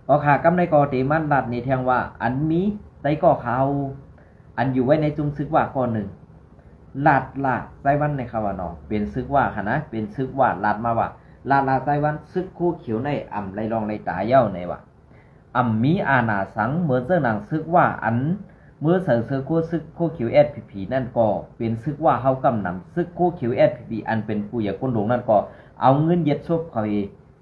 ก็ขากำในกอตีมันลัดนี่แทงว่าอันมีไตก็เขาอันอยู่ไว้ในจุมซึกว่าก้อนหนึ่งลาดไต้หวันในคาวานอเป็นซึกว่าค่ะนะเป็นซึกว่าลาดมาว่าลาไต้หวันซึกคู่เขียวในอ่ำไรรองไรตาเย้าในว่าอ่ำมีอาณาสังเหมือนเจ้าหนังซึกว่าอันเมื่อเสือคู่ซึกคู่เขียวSPPนั่นก็เป็นซึกว่าเฮากำนำซึกคู่เขียวSPPอันเป็นผู้ใหญ่คนหลวงนั่นก็เอาเงินเย็ดซบเขา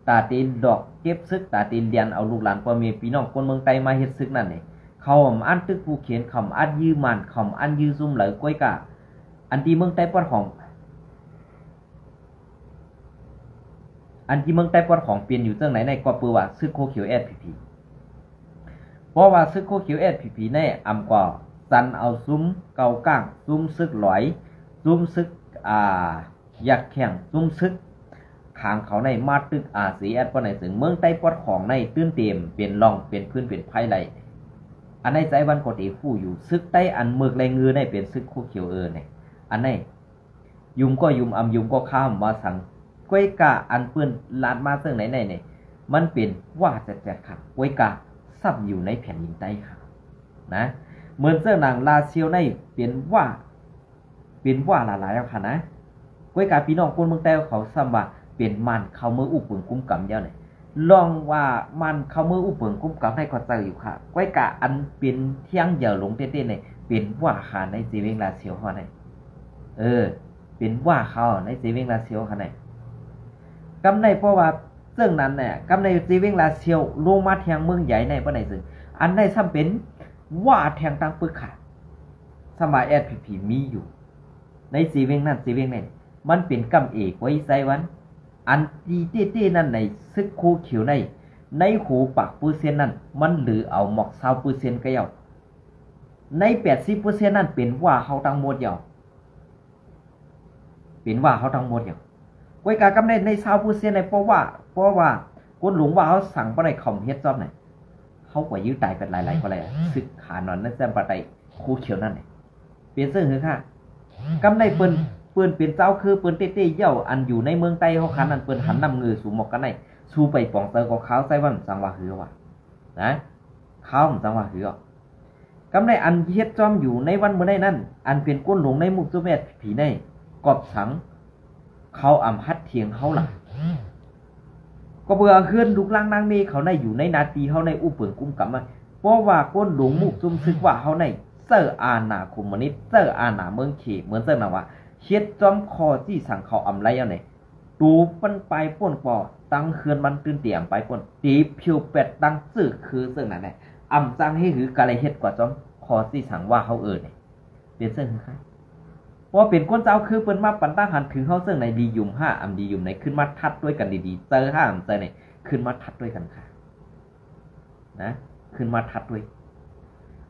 ตาตีนดอกเก็บซึกตาตีนเรียนเอาลูกหลานพ่อแม่พี่น้องคนเมืองไต้มาเฮ็ดซึกนั่นนี่เขาอันตึกผู้เขียนคำอันยืมมันคำอันยืซุ่มเหลยก้อยกะอันที่เมืองไต้ปอดของอันที่เมืองไต้ปอดของเปลี่ยนอยู่เรื่องไหนในก็เปือว่าซึกโคเขียวSPPเพราะว่าซึกโคเขียวSPPในอำกว่าซันเอาซุ้มเกาก้างซุ้มซึกหลอยซุ้มซึกอยากแข่งซุ้มซึกขางเขาในมาตึกCSก็ในถึงเมืองไต้ปอดของในตื้นเต็มเปลี่ยนรองเป็นพื้นเป็นไผ่ไหลอันในใจวันกอตีผู้อยู่ซึกไต้อันเมือกแรงงือในเป็นซึกโคเขียวเนี่ยอันนี้ยุมก็ยุมยุมก็ข้ามมาสั่งก้อยกาอันเปื้อนลาดมาเสื่องไหนเนี่ยมันเป็นว่าจัดค่ะก้อยกาซับอยู่ในแผ่นดินใต้ค่ะนะเหมือนเสื่องนางลาเซียวในเป็นว่าหลายๆค่ะนะก้อยกาพี่น้องคนเมืองใต้เขาซ้ำว่าเป็นมันเขามืออุปเปิงกุ้มกำเดียวเนี่ยลองว่ามันเขามืออุปเปิงกุ้มกำให้ก็เจออยู่ค่ะก้อยกาอันเป็นเที่ยงเหย่อหลงเต้ๆเนี่ยเป็นว่าค่ะในจีเวงลาเซียวเขาเนี่ยเป็นว่าเขาในจีเวงลาเซียวเขาเนี่ยกำในเพราะว่าเรื่องนั้นเนี่ยกำในจีเวงลาเซียวลงมาแทงเมืองใหญ่ในปะไหนซึ่งอันได้ซ้ำเป็นว่าแทงตังปึกค่ะสมัยSPPมีอยู่ในจีเวงนั้นจีเวงเนี่ยมันเป็นกำเอกไว้ไซวันอันตีเต้ๆนั่นในซึกโคเขียวในหูปัก%นั่นมันหรือเอาหมอก20%ก็เยาใน80%นั่นเป็นว่าเขาทั้งหมดเยาเป็นว่าเขาทั้งหมดเยาก้อยกากำใน20%ในเพราะว่าคนหลวงว่าเขาสั่งปะไหนคอมเฮ็ดจอบไหนเขากว่ายื้อตายเป็นหลายๆก็เลยซึกขานอนนั่นแซมปะไตโคเขียวนั่นเปลี่ยนซึ่งคือค่ะกำในเปิ้นเป็นเจ้าคือเปิ้นเต้ๆเย่าอันอยู่ในเมืองไต้เฮาคันนั้นเปิ้นหันนำเงือสู่หมอกกันได้สู่ไปปองเตอก็ขาวใส่วันสังว่าหือว่านะขาวสังว่าหือกำในอันเฮ็ดจอมอยู่ในวันมื้อใดนั้นอันเป็นก้นหลงในมุกซุเมตผีในกอบสังเขาอำฮัดเถียงเขาล่ะก็เบื่อเฮือนลูกล่างนางเมเขาในอยู่ในนาทีเฮาในอุปเปิงกุ้มกำมาเพราะว่าก้นหลงมุกซุมซึกว่าเฮาในเซอร์อาณาคอมมิวนิสต์เซอร์อาณาเมืองเขเหมือนเซอร์น่ะว่าเฮ็ดจอมคอที่สั่งเขาอำไรเอาเนี่ยตูปั้นไปป่นปอตั้งเขื่อนมันตื่นเตี่ยมไปป่นตีผิวเป็ดตั้งซื่อคือเสื่องนั้นเนี่ยอำจังให้หือกะไรเฮ็ดกว่าจอมคอที่สั่งว่าเขาเนี่ยเป็นเสื่องคือใครเพราะเป็นคนเจ้าคือเปิ้นมาปั่นตั้งหันถึงเขาเสื่องในดียุ่ม5อำดียุ่มในขึ้นมาทัดด้วยกันดีๆเจอ5อำเจอเนี่ยขึ้นมาทัดด้วยกันค่ะนะขึ้นมาทัดด้วย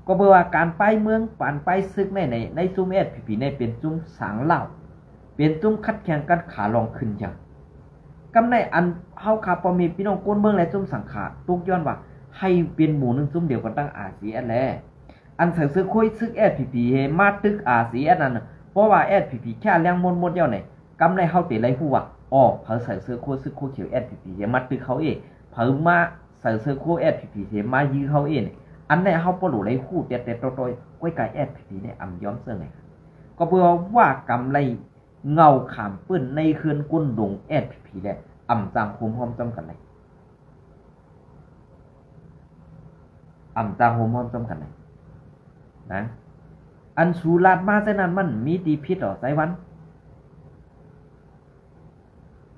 ก็เบื่อว่าการไปเมืองปั่นไปซึกในซุ้มSPPในเป็นซุ้มสางเล่าเป็นซุ้มคัดแข่งกันขาลองขึ้นอย่างกำในอันเฮาขาพอมีพี่น้องก้นเมืองและซุ้มสังขาตุกย้อนว่าให้เป็นหมู่นึงซุ้มเดียวกันตั้งRCSแลอันใส่ซื้อคุยซึกSPPมาตึกRCSนั่นเพราะว่า SPP แค่เลี้ยงมดๆเดียวเนี่ยกำในเฮาเตะไรฮู้ว่าอ๋อเผาใส่ซื้อคุยซึกคุยเขียวSPPมาตึกเขาเผามาใส่ซื้อคุยSPPมายื้อเขาอันนี้เขาปลุกไรคู่แต่โดยก้อยกายSPPเนี่ยอำย้อมเสื่อไงก็เพื่อว่ากำไรเงาขามปื้นในเขื่อนกุ้นดงSPPเนี่ยอำจังโฮมหอมจำกันเลยอำจังโฮมหอมจำกันเลยนะอันสูลาดมาเส้นนั้นมันมีดีพิษหรอไต้หวัน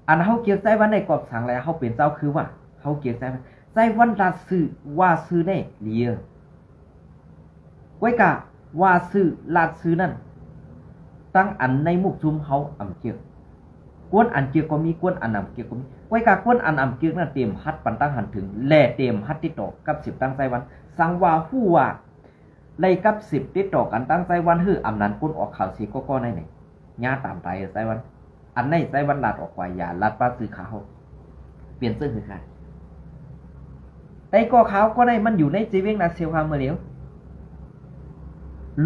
อันเขาเกี่ยวไต้หวันในกรอบสังแล้วเขาเป็นเจ้าคือว่าเขาเกี่ยวไต้หวันไต้หวันลาซื้อว่าซื้อได้เลียไว้กะว่าซื้อลาซื้อนั่นตั้งอันในมุกซุมเขาอำเกียกกวนอันเกียกก็มีกวนอันอำเกียกก็มีไว้กะกวนอันอำเกียกนั่นเต็มฮัดปันตั้งหันถึงแล่เต็มฮัดติดต่อกับ10ตั้งไต้หวันสังว่าฮู้ว่าไล่กับ10ติดต่อกันตั้งไต้หวันฮื้ออำนั้นกวนออกข่าวสิก็ในนี่ญาตามไปไต้หวันอันในไต้หวันลาดออกกว่าอย่าลาดป้าซื้อขาวเปลี่ยนซึ่งคือใครไอ้ก็ขาวก็ได้มันอยู่ในจีเวงลาเซียวความเมื่อเดียว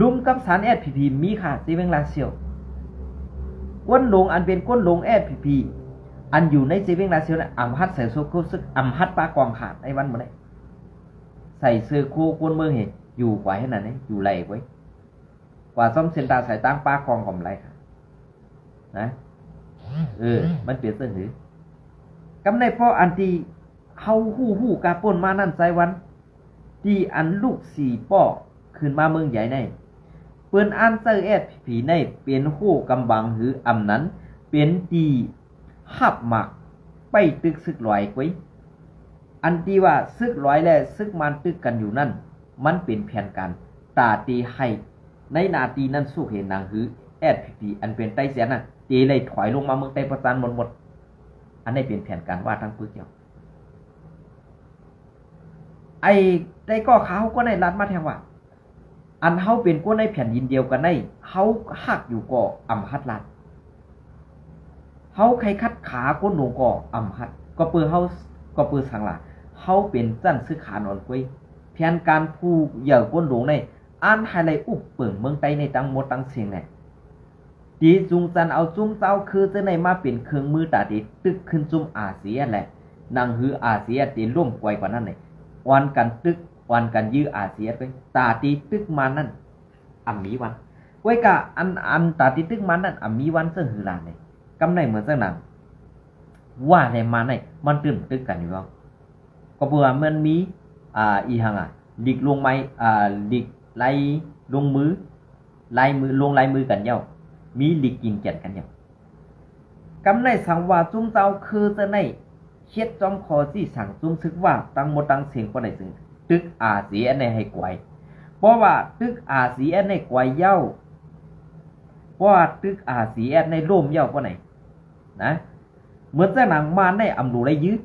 ลุมกับสารSPPมีค่ะจีเวงลาเซียวก้นลงอันเป็นก้นลงSPPอันอยู่ในจีเวงลาเซียวเนี่ยอำฮัดใส่โซโคซึกอำฮัดปลากองขาดไอ้วันเมื่อไร ใส่เสื้อคู่คนเมืองเห็นอยู่กว่าให้นั่นเนี่ยอยู่ไรไว้กว่าซ้อมเซนตาใส่ตั้งป้ากองกล่อมไรค่ะนะมันเปลี่ยนเสื้อหือกำในพ่ออันที่เฮาหู้กาป่นมานั่นใจวันที่อันลูกสี่ป้อขึ้นมาเมืองใหญ่ในเปิ้นอันเซอร์เอสผีในเป็นหู้กำบังหืออำนั้นเป็นตีหับหมักไปตึกซึกลอยไว้อันที่ว่าซึกลอยและซึกมันตึกกันอยู่นั่นมันเป็นแผนการตาตีให้ในนาทีนั้นสู้เห็นนางหือแอดผีอันเป็นไต้เสียน่ะตีเลยถอยลงมาเมืองไต้ประจานหมดอันนี้เป็นแผนการว่าทั้งปื้อเกี่ยวไอ้ได้ก็เขาก็ในรัฐมาแทงว่าอันเฮาเป็นก้นในแผ่นดินเดียวกันในเฮาหักอยู่ก่ออำฮัดลัดเฮาใครคัดขาก้นหนูก่ออำฮัดก็เปื้อเฮาก็เปื้อสังหลาเฮาเป็นจันซื้อขานอนกวยแผนการผู้เหยื่อก้นหลวงในอันไฮไลท์อุบเปิ่งเมืองไต้ในตังหมดตังเสียงเนี่ยดีจุงจันเอาจุ้มเจ้าคือจะในมาเป็นเครื่องมือตาดีตึกขึ้นจุ้มอาเซียนแหละนางหืออาเซียนตีร่วมกวยกว่านั้นเลยวันกันตึกวันกันยื้ออาเซียนไปตาตีตึกมานั่นมีวันไว้กะอันตาตีตึกมานั่นมีวันเสื้อหือลานเลยกำในเหมือนเสื้อหนังว่าในมาในมันตื่นตึกกันอยู่ก็เพื่อมันมีอีหังดิกลงไม้ดิกไล่ลงมือลงลายมือกันเย้ามีดิกกินแก่นกันเย้ากำในสังว่าจุ้มเจ้าคือจะในเช็ดจอมคอที่สั่งจุ้มซึกว่าตั้งหมดตั้งเสียงก็ได้ซึ่งตึกอาเซียนในให้กวยเพราะว่าตึกอาเซียนในกวยเย้าเพราะว่าตึกอาเซียนในร่มเย้าก็ไหนนะเหมือนเจ้าหนังมาในอำรูไรยืด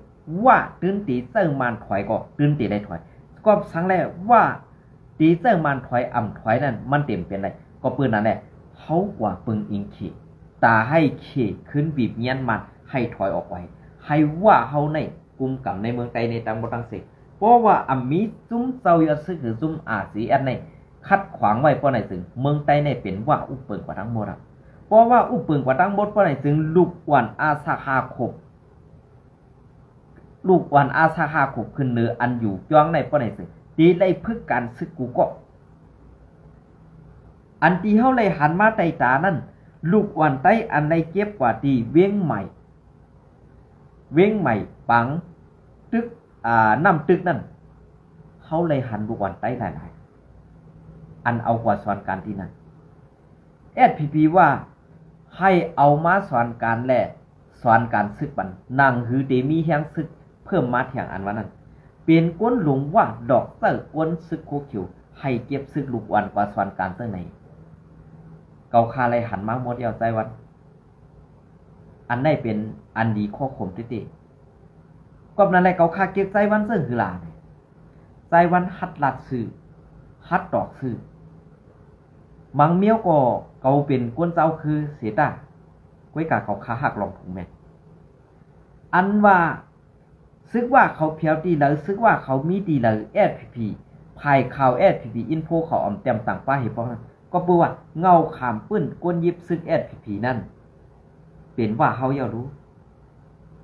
ว่าตื่นตีเจ้ามันถอยก็ตื่นตีได้ถอยก็สังแล้วว่าตีเจ้ามันถอยถอยนั่นมันเต็มเป็นไรก็ปืนนั่นแหละเขากว่าปึงอิงเขตาให้เขขึ้นบีบเงี้ยนมันให้ถอยออกไว้ให้ว่าเขาในกลุ่มกับในเมืองไทยในตังบตังเสกเพราะว่ามีจุ้มเจ้าอยซึกหรือจุ้มอาสีอันในคัดขวางไว้เพราะไหนถึงเมืองไทยในเป็นว่าอุปเปิงกว่าทั้งหมดเพราะว่าอุปเปิงกว่าทั้งหมดเพราะไหนถึงลูกวันอาสาคาขบลูกวันอาสาคาขบขึ้นเนื้ออันอยู่จ้องในเพราะไหนถึงตีไล่พึกการซึกกูก็อันที่เขาเลยหันมาไต่ตานั่นลูกวันไต้อันในเก็บกว่าตีเว้งใหม่ปังตึกน้ำตึกนั่นเขาเลยหันลูกวันไต้หลายๆอันเอากว่าสอนการที่นั่นSPP ว่าให้เอามาสอนการแหละสอนการซึกบันนางหือเดมีแห่งซึกเพิ่มมาแห่งอันวันนั้นเป็นก้นหลงว่าดอกเตอร์ก้นซึกโคคิวให้เก็บซึกลูกวันกว่าสอนการเท่าไหนเกาคาเลยหันมาหมดเดียวใจวันอันได้เป็นอันดีข้อข่มติก็นั่นแหละเกาคาเก็บใจวันเสื่อคือลาใจวันหัดหลักสื่อหัดดอกสื่อมังเมียวก็เกาเป็นก้นเจ้าคือเสียตาก้วยกาเขาคาหักลองถุงแม่อันว่าซึกว่าเขาเพียวดีเลยซึกว่าเขามีดีเลยSPPภายข่าว SPP อินโฟเขาอมเต็มต่างป้าเห็นเพราะก็เปื่อว่าเงาขามปื้นก้นยิบซึกSPPนั่นเป็นว่าเขาอยากรู้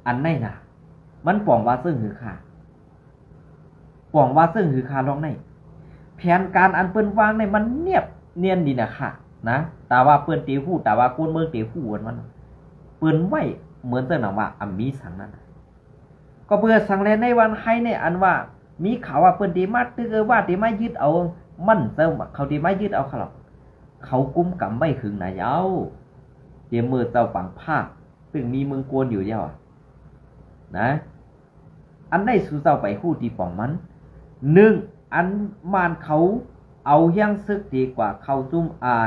อันไหนน่ะมันป่องว่าซึ่งหือขาป่องว่าซึ่งหือขาลองในแผนการอันเปิ้นวางในมันเนียนดีนะค่ะนะแต่ว่าเปิ้นตีหู้แต่ว่าก้นเมืองตีหู้มันเปิ้นไว้เหมือนเจ้าหนังว่ามีสังนั้นก็เพื่อสังแลในวันให้ในอันว่ามีข่าวว่าเปิ้นตีมาตึกว่าตีมายึดเอามันเจ้าเขาตีมายึดเอาเขากุมกำไม่ขึงนะเย้าเดี๋ยวมือเจ้าปังภาคตึงมีเมืองกวนอยู่เย้านะอันได้สู่เจ้าไปหู้ตีป่องมันอันมานเขาเอาเฮียงซึกดีกว่าเขาจุ่ม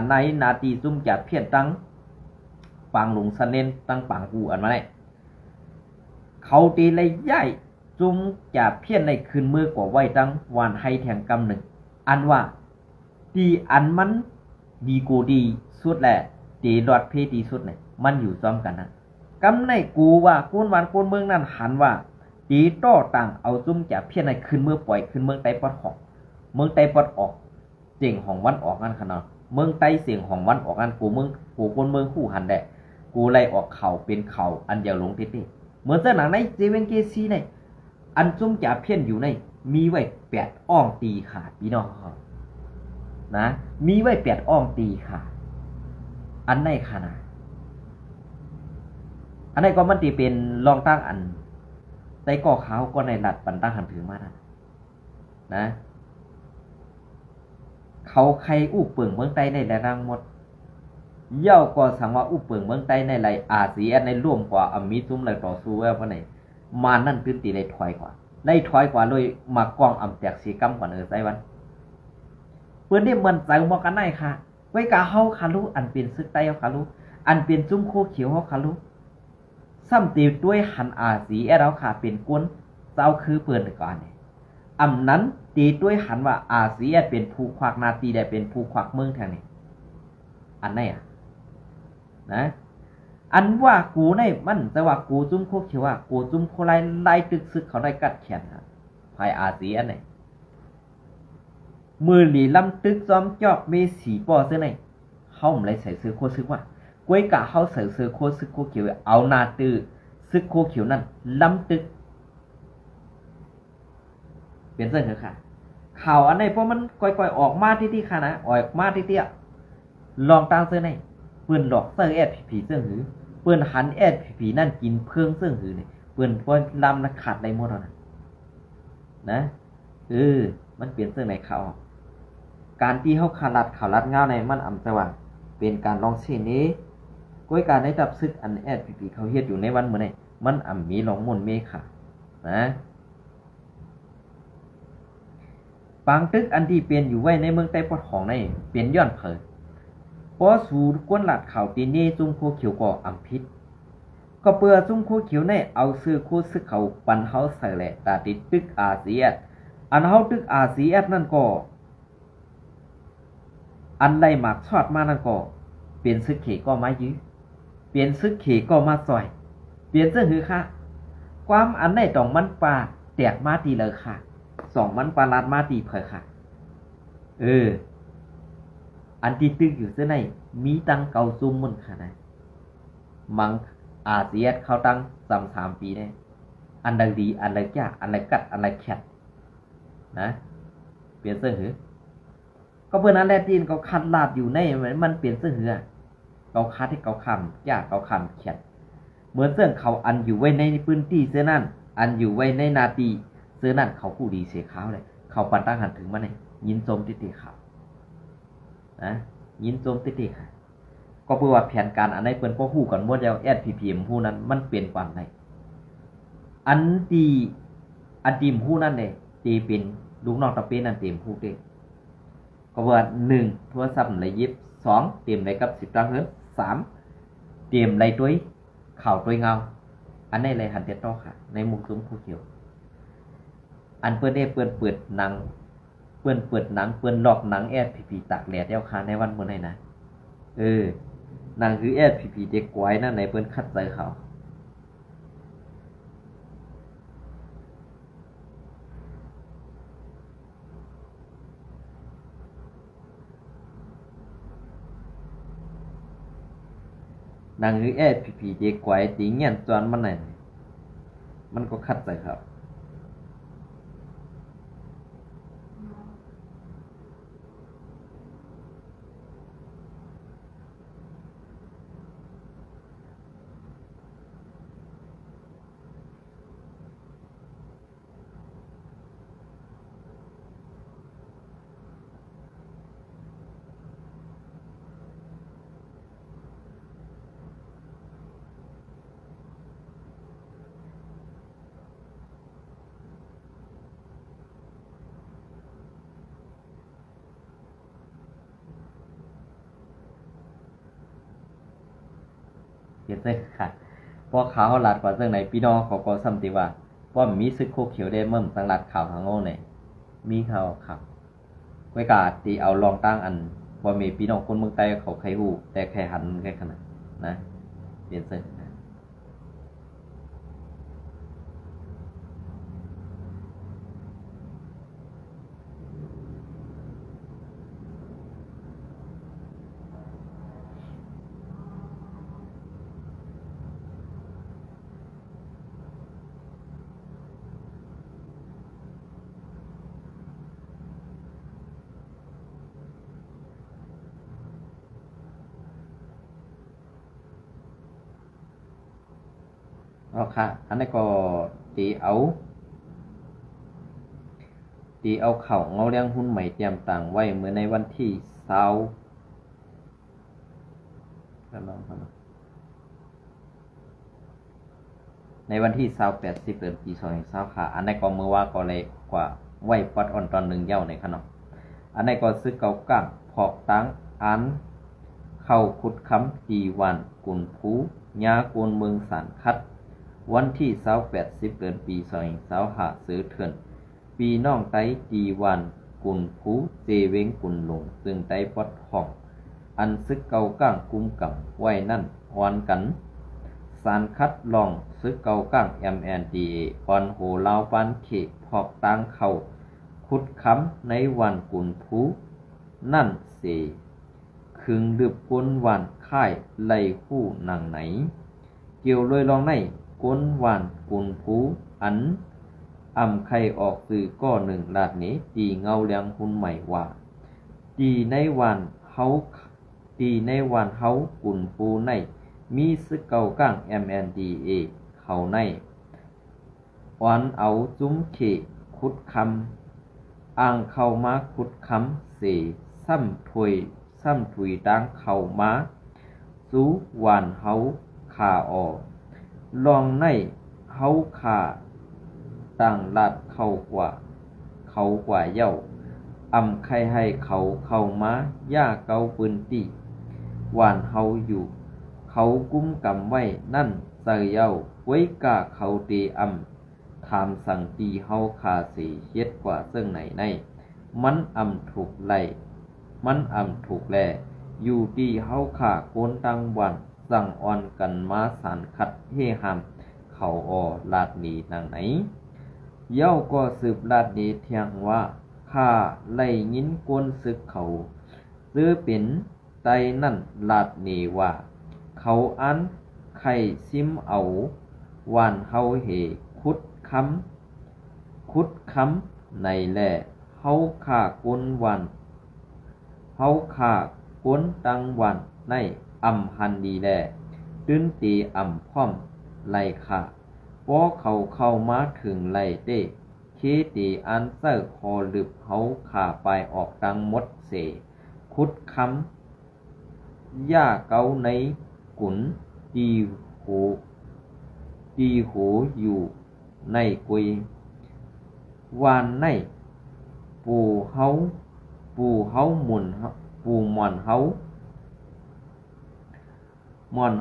ในนาทีจุ่มจัดเพียรตั้งปังหลงสะเน้นตั้งปังกูอันมาได้เขาตีเลยย่ายจุ่มจัดเพียรในคืนมือกว่าไว้ตั้งวันให้แทงกำหนึ่งอันว่าตีอันมันดีกูดีสุดแหละตีรอดเพดีสุดเนี่ยมันอยู่ซ้อมกันนะกำในกูว่ากูนวันกูนเมืองนั่นหันว่าตีโต้ต่างเอาจุ่มจัดเพียรในคืนมือปล่อยคืนเมืองไต้ปอดของเมืองไต้ปอดออกเสียงของวันออกกันขนาดเมืองไต้เสียงของวันออกกันกูคนเมืองคู่หันแดกูไล่ออกเข่าเป็นเข่าอันเดียวลงติดเหมือนเจ้าหนังในเจเวนเกซีในอันจุ่มจ่าเพี้ยนอยู่ใน มีไว้8อ่องตีขาดพี่น้องครับนะมีไว้8อ่องตีขาดอันไหนขนาดอันไหนก็มันตีเป็นรองตั้งอันใต้ก่อขาวก็ในหลัดปันตั้งหันถือมานะเขาใครอู้เปิงเมืองใต้ในแหล่รังหมดเย่าก็สังว่าอู้เปิงเมืองใต้ในไหลอาเซียนในร่วมกว่าอมีซุ่มไหลต่อสู้ว่าไหนมานั่นตื้นตีเลยถอยกว่าในถอยกว่าเลยมากองอำแตกสีกำกว่าไต้วันเพื่อนนี่มันใจมอกันได้ค่ะไว้กะเฮาคารุอันเป็นซึกใต้เฮาคารุอันเป็นจุ้มโคเขียวเฮาคารุซ้ำตีด้วยหันอาเซียเราค่ะเป็นก้นเจ้าคือเปิดก่อนเนี่ยอำนั้นตีด้วยหันว่าอาเซียเป็นผู้ควักนาตีได้เป็นผู้ควักเมืองแทนนี่อันไหนอ่ะนะอันว่ากูในมันแต่ว่ากูจุ้มโคเขียวว่ากูจุ้มโคไล่ตึกซึกเขาได้กัดแขนครับภายอาเซียนเนี่ยมือหลีลำตึกจอมจอกเมสีปอเสื้อไหนเขาไม่ได้ใส่เสื้อโคซึกว่ากวยกะเขาใส่เสื้อโคซึกโคเขียวเอานาตื้อซึกโคเขียวนั่นลำตึกเปลี่ยนเสื้อเถอะค่ะข่าวอันไหนเพราะมันก่อยๆออกมาที่ค่ะนะออกมาที่ลองตามเสื้อไหนเปื่อนดอกเสื้อแอดผีเสื้อหือเปื่อนหันแอดผีนั่นกินเพิ่งเสื้อหือเนี่ยเปื่อนพอลำนะขาดในหมดแล้วนะมันเปลี่ยนเสื้อไหนข่าวการที่เขาขาลัดข่าวรัดเงาในมันอ่ำจะว่าเป็นการลองเช่นนี้ก้อยการได้จับซึกอันแอดผีเขาเฮ็ดอยู่ในวันเมื่อไหร่มันอ่ำมีลองมนเมฆค่ะนะปางตึกอันที่เปลี่ยนอยู่ไว้ในเมืองใต้ปอดของในเปลี่ยนย้อนเผยพอสู่ก้นหลัดข่าวตีนี้จุ้มโคเขียวก็อ่ำพิษก็เปื่อจุ้มโคเขียวในเอาซื้อคู่ซึกเขาปันเฮาใส่แหละตาติดตึกอาเซียนอันเฮาตึกอาเซียนนั่นก็อันไรหมากชอดมานั่นก็เปลี่ยนซึกเขก็มายื้อเปลี่ยนซึกเขก็มาซอยเปลี่ยนเสื้อหือค่ะความอันไหนต้องมันปลาแตกมาตีเลยค่ะสองมันปลาลาดมาตีเผยค่ะอันที่ตึกอยู่เสื้อในมีตังเก่าซุ่มมันค่ะนะมังอาเซียนเขาตั้ง3 ปีเนี่ยอันใดดีอันใดยากอันใดกัดอันใดแข็งนะเปลี่ยนเสื้อหือก็เพื่อนนั้นแหละจีนเขาคัดลาดอยู่ในมันเปลี่ยนเสื้อหือเขาคัดให้เขาคำยากเขาคำแข็งเหมือนเสื้อเขาอันอยู่ไว้ในพื้นที่เสื้อนั่นอันอยู่ไว้ในนาตีเสื้อนั่นเขาคู่ดีเสียขาวเลยเขาปันตั้งหันถึงมันเนี่ยยินโจมติขาวนะยินโจมติค่ะก็เพื่อว่าแผนการอันไหนเปิ้นก็ฮู้กันหมดแล้วแอดพีพีเอ็มฮู้นั้นมันเปลี่ยนความได้อันทีมฮู้นั้นเนี่ยตีเป็นลูกน้องตะเปนั่นเต็มฮู้เด้ก็ว่า1โทรศัพท์ไหลยิบ2เตรียมไหลกับ10 ตังค์3เตรียมไหลด้วยข่าวด้วยเงาอันไหนเลยหันเตต่อค่ะในมุมซุ้มผู้เขียวอันเปิ้นได้เปิดหนังเปิดหนังเปิ้นหลอกหนังแอดพีพีตากแดดแล้วค่ะในวันมื้อไหนนะหนังคือแอดพีเด็กกวยนั่นไหนเปิ้นคัดใจเขาหนังคือแอดพีเด็กกวยตีเงี้ยนจวนมันไหนมันก็คัดใจเขาเห็นได้ค่ะพอข่าวหลัดกว่าเรื่องไหนพี่น้องเขาก็ซ้ำติว่าว่ามีซึกโคเขียวได้เมื่อสังหลัดข่าวทางโง่เนี่ยมีข่าวไว้กาตีเอาลองตั้งอันว่ามีพี่น้องคนเมืองใต้เขาใครหูแต่แค่หันแค่ขนาดนะเปลี่ยนเส้น ก็ค่ะอันนี้ก็ตีเอาเข่าเงาเลี้ยงหุ้นใหม่เตรียมต่างไว้เมื่อในวันที่ในวันที่28เดือนปี2020ค่ะอันนี้ก็มือว่าก็เลยกว่าไว้ปัดอ่อนตอนหนึ่งเย้าในขนมอันนี้ก็ซื้อเก่าก้างพอกตั้งอันเข้าขุดคำตีวันกุนผูยาโกนเมืองสารคัดวันที่28เดือนปี2020ซื้อเถื่อนปีน้องไต้ตีวันกุนผูเจเวงกุนหลงซึ่งไต้ปอดห้องอันซึกเก่าก้างกุมกำไว้นั่นวันกันสารคัดลองซึกเก่าก้าง MNDA ออนโหลาวปันเขพอกตั้งเข้าขุดคำในวันกุนผูนั่นเสคึงดึบก้นวันค่ายไล่คู่หนังไหนเกี่ยวเลยลองในก้นวันกุนผูอันไข่ออกสื่อก็หนึ่งลาดนี้ตีเงาเลี้ยงหุ้นใหม่ว่าตีในวันเฮากุนผูในมีซึกเก่าก้าง MNDA เขาในอ่อนเอาจุ้มเขขุดคำอ่างเข้ามาขุดคำเสซ้ำถุยดังเข้ามาสู้หวานเฮาขาออลองในเฮาขาตั้งลาดเข้ากว่าเย้าใครให้เข้ามาย่าเกาปืนตีหวานเฮาอยู่เขากุ้มกำไว้นั่นเสยเย้าไว้กะเขาตีถามสั่งตีเฮาขาสีเฮ็ดกว่าซึ่งไหนในมันถูกไล่มันถูกแลอยู่ดีเฮาขาโกนตั้งวันสั่งอ่อนกันมาสารคัดเฮหามเขาลาดหนีนางไหนเย้าก็สืบลาดหนีเทียงว่าข้าไล่ยินกวนซึกเขาซื้อเป็นไตนั่นลาดหนีว่าเขาอันไข่ซิมเอาวานเฮาเหคุดคำในแลเฮาขาก้นวันเฮาขาก้นตังวันในหันดีแลตื้นตีพร้อมไล่ขาป้อเข้ามาถึงไล่เต้เคตีอันเซอร์คอลึบเฮาขาไปออกตังมดเสคุดคำย่าเกาในกุนตีหูอยู่ในกุยวานในปูเฮาหมุนปูหมอนเ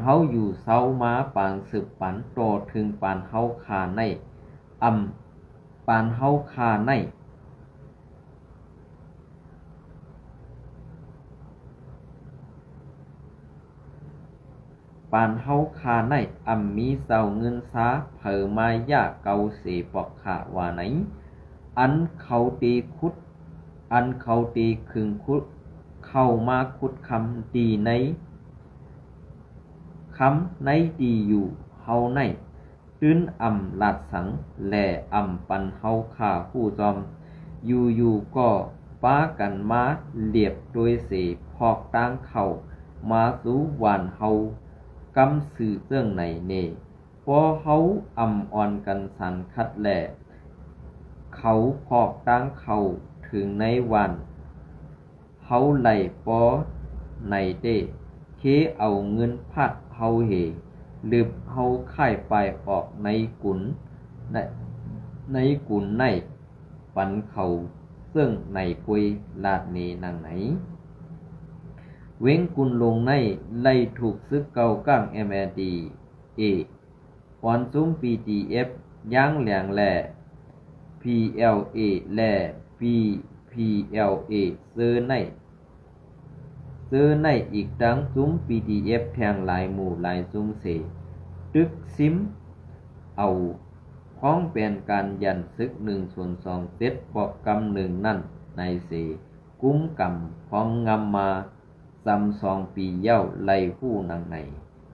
ฮาอยู่เซามาปางสืบปันโตถึงปานเฮาคาในปานเฮาคาในปานเฮาคาในมีเสาเงินซาเผอมายาเกาเสปอกขาว่าไหนอันเขาตีคึงคุดเข้ามาคุดคำตีในตีอยู่เฮาในตื้นลาดสังแหล่ปันเฮาขาผู้จอมอยู่ก็ป้ากันมาเหลียบโดยเสพอกตั้งเข้ามาสู่หวานเฮากำสื่อเรื่องไหนเน่พอเฮาอ่อนกันสันคัดแหล่เขาพอกตั้งเข้าถึงในวันเฮาไหลปอในเต้เคเอาเงินพัดเฮาเหลืบเฮาค่ายไปออกในกุนในปันเขาซึ่งในกุยลาดเนนางไหนเว้งกุนลงในไล่ถูกซึกเก่าก้าง MNDA ปอนซุ้ม PDF ย่างแหลงแหล่ PLA แหล่ PLA ซื้อในอีกดังซุ้ม PDF แทงหลายหมู่หลายซุ้มเสตึกซิมเอาพ้องเป็นการยันซึก1/2เซตปอกกำหนึ่งนั่นในเสกุ้มกำพ้องงำมา2 ปีเย้าไล่ผู้นางใน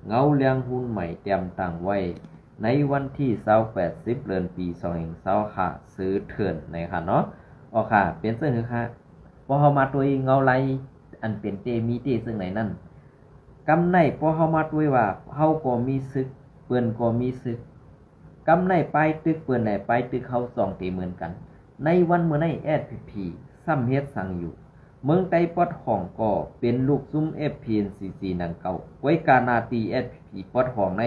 เงาเลี้ยงหุ้นใหม่เตรียมตั้งไว้ในวันที่28เดือนปี2020ค่ะซื้อเถื่อนในค่ะเนาะค่ะเป็นซึ่งคือค่ะพอเฮามาตัวเงาไล่อันเป็นเตมีเตซึ่งไหนนั่นกำในพอเฮามาด้วยว่าเฮาก็มีซึกเปิ้นก็มีซึก กำในไปตึกเปิ้นไหนไปตึกเขา2ตีเหมือนกันในวันเมื่อใน SPP ซ้ำเฮ็ดสั่งอยู่เมืองไต้ปอดห้องก็เป็นลูกซุ้ม FPNCC นังเก่าไว้กานาตี SPP ปอดห้องใน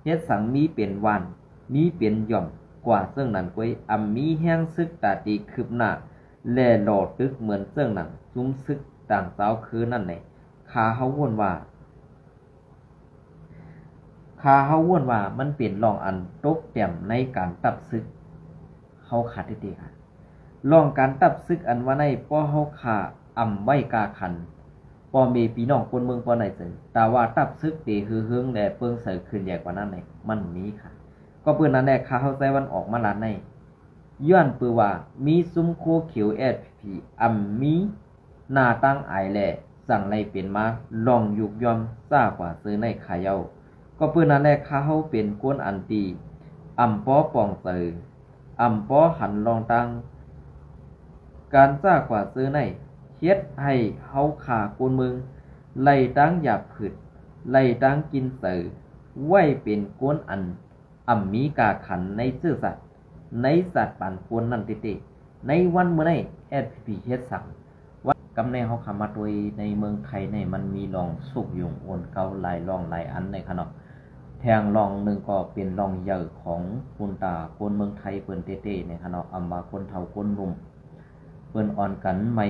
เฮ็ดสั่งมีเป็นวันมีเป็นย่อมกว่าซึ่งนั้นก้วยมีแห้งซึกตาตีคืบหน้าแลหลอตึกเหมือนซึ่งนั้นซุ้มซึกต่างสาวคือนั่นไหนคาเฮาวนว่ามันเป็นรองอันตกแต้มในการตับซึกเฮาขาดที่ค่ะรองการตับซึกอันว่าในป้อเฮาขาไว้กาขันป้อมีพี่น้องคนเมืองป้อไหนซึ่งแต่ว่าตับซึกตีฮือเฮืองแลเปิงเสือขึ้นใหญ่กว่านั้นไหนมันมีค่ะก็เปิ้นนั้นแหละคาเฮาใจวันออกมาลานในย้อนปือว่ามีซุ้มโคเขียว SPP มีหน้าตั้งอายแลสั่งในเป็นมาลองยุกยอมซ่ากว่าซื้อในขายเอาก็เปิ้นนั้นแหละคาเฮาเป็นกวนอันตีป้อปองเตอป้อหันลองตั้งการซ่ากว่าซื้อในเฮ็ดให้เฮาขากวนเมืองไล่ตั้งหยาบผึดไล่ตั้งกินเตอไว้เป็นกวนอันมีกาขันในซื่อสัตว์ในสัตว์ปานควรนั่นติในวันเมื่อใน SPP เฮ็ดสั่งว่ากำในเฮาคำมาโดยในเมืองไทยในมันมีรองสุกยุงโอนเก่าหลายรองหลายอันในขณะแทงรองนึงก็เป็นรองใหญ่ของคุณตาคนเมืองไทยเปิ้นเต้ๆในขณะมาคนเฒ่าคนหนุ่มเปิ้นอ่อนกันไม่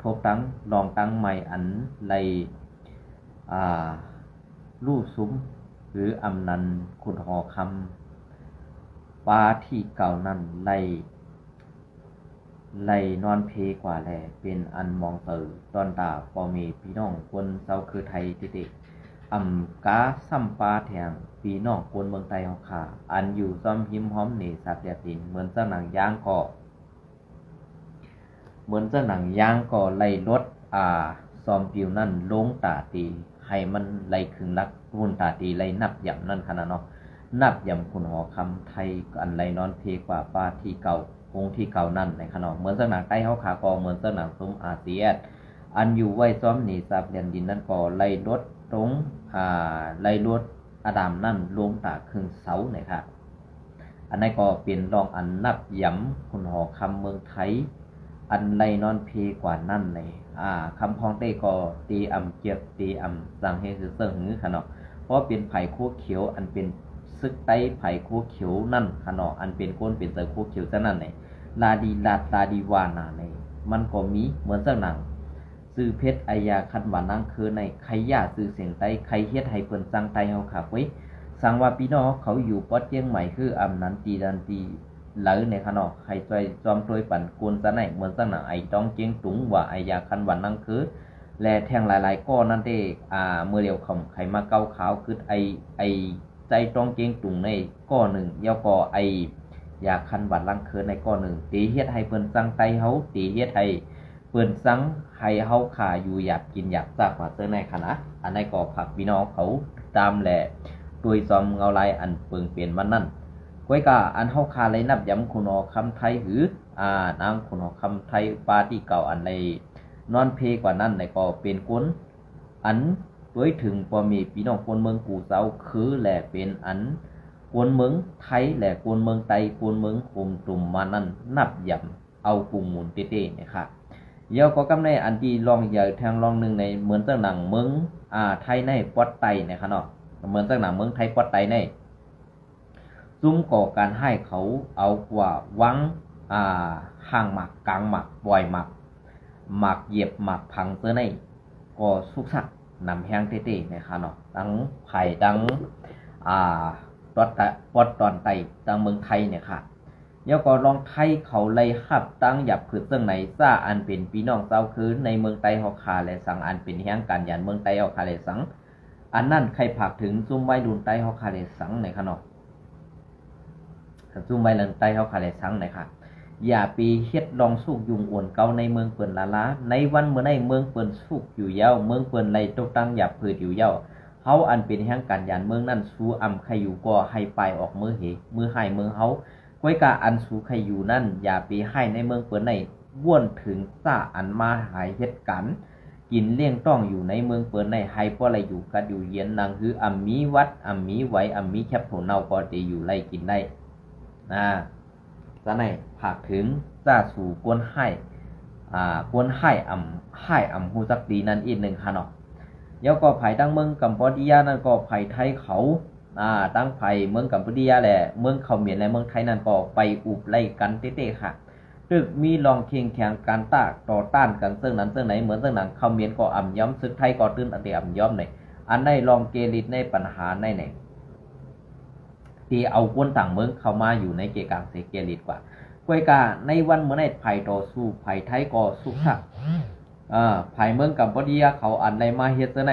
ทบตั้งรองตั้งใหม่อันไลลู่ซุ้มหรือนันคุณหอคำปลาที่เก่านั้นไล่นอนเพกว่าแลเป็นอันมองเตอตอนตาปอมีพี่น้องคนเซาคือไทยติกาซ้ำปลาแทงพี่น้องคนเมืองไทยเฮาค่ะอันอยู่ซ้อมหิมหอมนี่สัตว์ยาตินเหมือนเจ้าหนังย่างก็ไล่รถซอมปิวนั่นลงตาตีให้มันไล่ครึ่งลักรุ่นตาตีไล่นับย่ำนั่นขนาดเนาะนับย่ำคุณหอคำไทยอันไล่นอนเพกว่าป้าที่เก่าคงที่เก่านั่นในขนาดเหมือนเจ้าหนังใต้เฮาขากอเหมือนเจ้าหนังซุ้มอาเซียนอันอยู่ไว้ซ้อมหนีสับเรียนดินนั่นก็ไล่รถตรงไล่รถอดามนั่นลงตาครึ่งเสาเนี่ยค่ะอันนั้นก็เป็นรองอันนับย่ำคุณหอคำเมืองไทยอันไล่นอนเพกว่านั่นเลยคำพ้องได้ก็ตีเกียบตีสังเฮคือเสิ่งหือขนาดเพราะเป็นไผ่โคเขียวอันเป็นซึกไต้ไผ่โคเขียวนั่นขนาดอันเป็นก้นเป็นเสือโคเขียวซะนั่นเลยลาดีวานาในมันก็มีเหมือนเจ้าหนังซื้อเพชรอายาคันหวานังคือในใครย่าซื้อเสียงไต้ใครเฮ็ดให้เปิ้นสั่งไต้เฮาขับไว้สั่งว่าพี่น้องเขาอยู่ปอดเจียงใหม่คือนั้นตีดันตีหรือในขนาดใครใจจอมโดยปั่นกวนซะไหนเหมือนเจ้าหนังไอ้ต้องเจียงตุงว่าอายาคันหวานังคือแลแทงหลายๆก้อนนั่นเด้เมื่อเดียวเขาใครมาเกาขาวคือไอใจตรงเจียงตุงในก้อหนึ่งยาวก่ออยากคันบัดลังเคินในก้อหนึ่งตีเฮ็ดให้เปิ้นสั่งไตเฮาตีเฮ็ดให้เปิ้นสั่งให้เฮาขาอยู่อยากกินอยากซักว่าเสื้อในคณะอันนั้นก็ผักพี่น้องเขาตามแหละโดยซอมเงาลายอันเปิงเปลี่ยนมันนั่นก้อยกาอันเฮาขาเลยนับย้ำคุณอคำไทยหือนางคุณอคำไทยปาที่เก่าอันในนอนเพกว่านั้นในก็เป็นกุนอันด้วยถึงพอมีพี่น้องคนเมืองกูเซาคือแหละเป็นอันกวนเมืองไทยแหละกวนเมืองไตกวนเมืองคุมตุ่มมานั่นนับย่ำเอาปุ่มหมุนเต้ๆนะครับเดี๋ยวก็กำในอันที่ลองใหญ่ทางลองหนึ่งในเหมือนเจ้าหนังเมืองไทยในปอดไตนะครับเนาะเหมือนเจ้าหนังเมืองไทยปอดไตในซุ่มก่อการให้เขาเอากว่าวังห่างหมักกลางหมักปล่อยหมักเหยียบหมักพังเสื้อในก็สุกสักนำแห้งเต้ๆนะครับเนาะตั้งไผ่ตั้งปอดตอนไตตั้งเมืองไทยเนี่ยค่ะเดี๋ยวก็ลองไทยเขาเลยหับตั้งหยับผืดเสื่องไหนซ่าอันเป็นพี่น้องเจ้าคืนในเมืองไตเฮาคาและสังอันเป็นแห้งการยันเมืองไตเฮาคาและสังอันนั่นใครผักถึงซุ่มไว้ดุนไตเฮาคาและสังในค่ะเนาะซุ่มไว้ดุนไตเฮาคาและสังในค่ะอย่าปีเฮ็ดลองสุกยุงอ้วนเก่าในเมืองเปิ้นละในวันเมื่อในเมืองเปิ้นสุกอยู่ยาวเมืองเปิ้นไล่ตกตั้งหยับผืดอยู่ยาวเฮาอันเป็นแห่งการยานเมืองนั่นสู้ใครอยู่ก็ให้ไปออกมือมือให้เมืองเฮาก้อยกาอันสู้ใครอยู่นั่นอย่าไปให้ในเมืองเปิ้นในว่วนถึงซ่าอันมาหายเฮ็ดกัน กินเลี้ยงต้องอยู่ในเมืองเปิ้นในไฮเพราะอะไรอยู่กันอยู่เย็นนางคืออ่ำมีวัดอ่ำมีไหวอ่ำมีแคบโถเนาก็จะอยู่ไล่กินได้จะไหนผากถึงจะสู่กวนให้กวนให้อ่ำฮูจักดีนั่นอีกหนึ่งค่ะเนาะแล้วก็ไผ่ตั้งเมืองกัมพูชานั่นก็ไผ่ไทยเขาตั้งไผ่เมืองกัมพูชาแหละเมืองเขาเมียนและเมืองไทยนั่นก็ไปอุบไล่กันเต้ๆค่ะตึกมีลองเคียงแข่งการต่อต้านกันซึ่งนั้นซึ่งไหนเหมือนซึ่งนั้นเขาเมียนก็อ่ำย้อมซึกไทยก็ตื้นอันเดียอ่ำย้อมในอันได้ลองเกลิดในปัญหาในไหนที่เอาคนต่างเมืองเข้ามาอยู่ในเกี่ยวกับเสกเกลิดกว่าก้วยกาในวันเมื่อในไผ่ต่อสู้ไผ่ไทยก็สู้ค่ะไผ่เมืองกัมพูชาเขาอันใดมาเฮ็ดจังไหน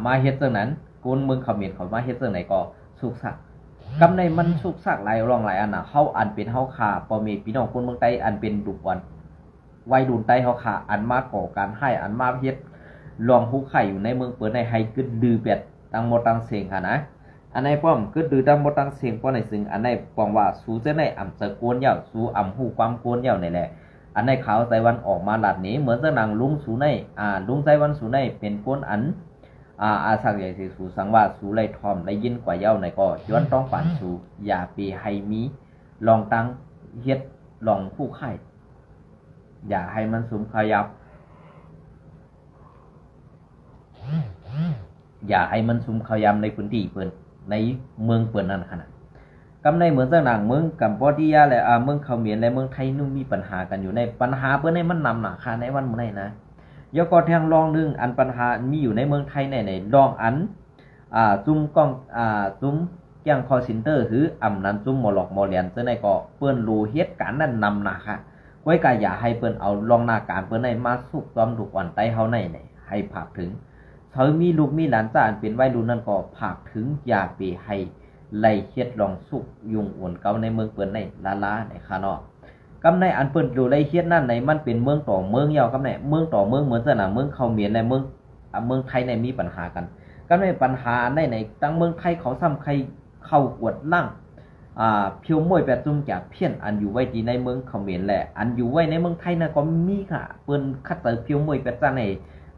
มาเฮ็ดจังนั้นคนเมืองเขาเมียนเขามาเฮ็ดจังไหนก็สุกสักกำในมันสุกสักหลายรองหลายอันน่ะเฮาอันเป็นเฮาขาปอมีพี่น้องคนเมืองใต้อันเป็นดุวันวัยรุ่นใต้เฮาขาอันมาก่อการให้อันมาเฮ็ดลองฮู้ไข่อยู่ในเมืองเปิ้นในให้กึดดื้อเป็ดตั้งหมดตั้งเสียงค่ะนะอันไหนป้อมกึดดื้อตั้งหมดตั้งเสียงป้อในซึ่งอันไหนปองว่าสู้จังได๋อำสะกวนยาวสู้อำฮู้ความกวนยาวนี่แหละอันไหนขาวไต้หวันออกมาลัดนี้เหมือนจังนางลุงสูในลุงไต้หวันสูในเป็นคนอันอาสักใหญ่สิสูสังว่าสูไรทอมได้ยินกว่าเย้าในก็ย้อนต้องปั่นสูอย่าปีให้มีลองตั้งเฮ็ดลองผู้ไข่อย่าให้มันสุมขยับอย่าให้มันสุมขยำในพื้นที่เปิ้นในเมืองเปิ้นนั่นขนาดกำในเหมือนจังหนังเมืองกัมพูชาและเมืองเขมรและเมืองไทยนู่นมีปัญหากันอยู่ในปัญหาเปิ้นให้มันนำหนักค่ะในวันมื้อนี้นะยกก็แทงลองนึงอันปัญหามีอยู่ในเมืองไทยในลองอันซุ่มกล้องซุ่มแจ้งคอลเซ็นเตอร์หรืออำนั้นซุ่มหมอหลอกหมอเลียนจังได๋ก็เปิ้นรู้เหตุการณ์นั้นนำหนักค่ะไว้ก็อย่าให้เปิ้นเอาลองหน้าการเปิ้นให้มาสุกซ้อมทุกวันใต้เฮาในให้ภาคถึงเขามีลูกมีหลานจ้าอันเป็นวัยรุ่นนั่นก็ภาคถึงอย่าไปให้ไล่เฮ็ดลองสุกยุงอ่วนเก่าในเมืองเปิ้นในลาในค่ะเนาะกำในอันเปิ้นดูไล่เฮ็ดนั่นในมันเป็นเมืองต่อเมืองยาวกำในเมืองต่อเมืองเหมือนสนามเมืองเขาเมียนและเมืองไทยในมีปัญหากันกำในปัญหาในตั้งเมืองไทยเขาซ้ำใครเข้ากวดล่างเพียวมวยแปดจุ่มจากเพี้ยนอันอยู่ไว้ที่ในเมืองเขาเมียนแหละอันอยู่ไว้ในเมืองไทยน่ะก็มีค่ะเปิ้นคัดเตอเพียวมวยแปดจ้าใน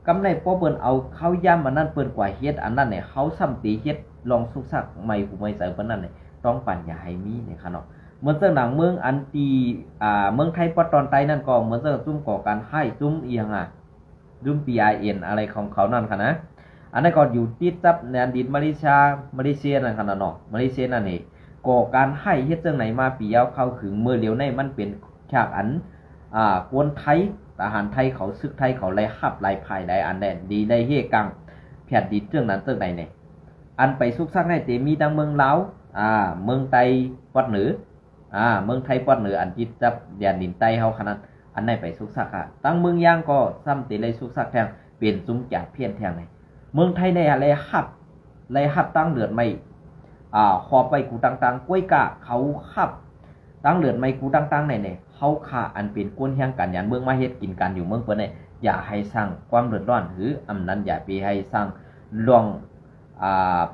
กำในพอเปิ้นเอาเข้าย่ำอันนั้นเปิ้นกว่าเฮ็ดอันนั้นเนี่ยเขาซ้ำตีเฮ็ดลองสุกสักใหม่หูใหม่ใส่เปิ้นนั่นเนี่ยต้องปั่นอย่าให้มีในค่ะเนาะเหมือนเจ้าหนังเมืองอันตีเมืองไทยปอตอนใต้นั่นก็เหมือนเจ้าซุ่มก่อการให้ซุ่มเอียงซุ่ม PIN อะไรของเขานั่นค่ะนะอันนั้นก็อยู่ติดกับแดนดินมาเลเซียนั่นค่ะเนาะมาเลเซียนั่นเองก่อการให้เฮ็ดจังไหนมาปียาวเข้าถึงเมื่อเหลียวในมันเป็นฉากอันกวนไทยทหารไทยเขาซึกไทยเขาไล่ฮับไล่ภายได้อันแดนดีได้เฮกังแผ่นดินเรื่องนั้นเรื่องใดเนี่ยอันไปซุกซักให้เตมีดังเมืองลาวเมืองไต้วัดเหนือเมืองไทยวัดเหนืออันจิตจับแดนดินใต้เฮาขนาดอันไหนไปซุกซักตั้งเมืองย่างก็ซ้ำติเลยซุกซักแทงเปลี่ยนซุ้มจากเพี้ยนแทงไหนเมืองไทยในอะไรฮับตั้งเดือดไม่ขอไปกูต่างๆก้วยกะเขาขับตั้งเลือดไม่กูต่างๆเนี่ยเขาขาอันเป็นก้นแห่งกันยันเมืองมาเฮ็ดกินกันอยู่เมืองเปิ้นเนี่ยอย่าให้สร้างความเดือดร้อนหรืออำนั้นอย่าไปให้สร้างลอง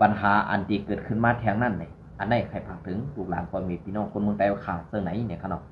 ปัญหาอันที่เกิดขึ้นมาแทงนั่นเนี่ยอันไหนใครพักถึงลูกหลานพ่อแม่พี่น้องคนเมืองใต้ขาเสื้อไหนเนี่ยครับเนาะ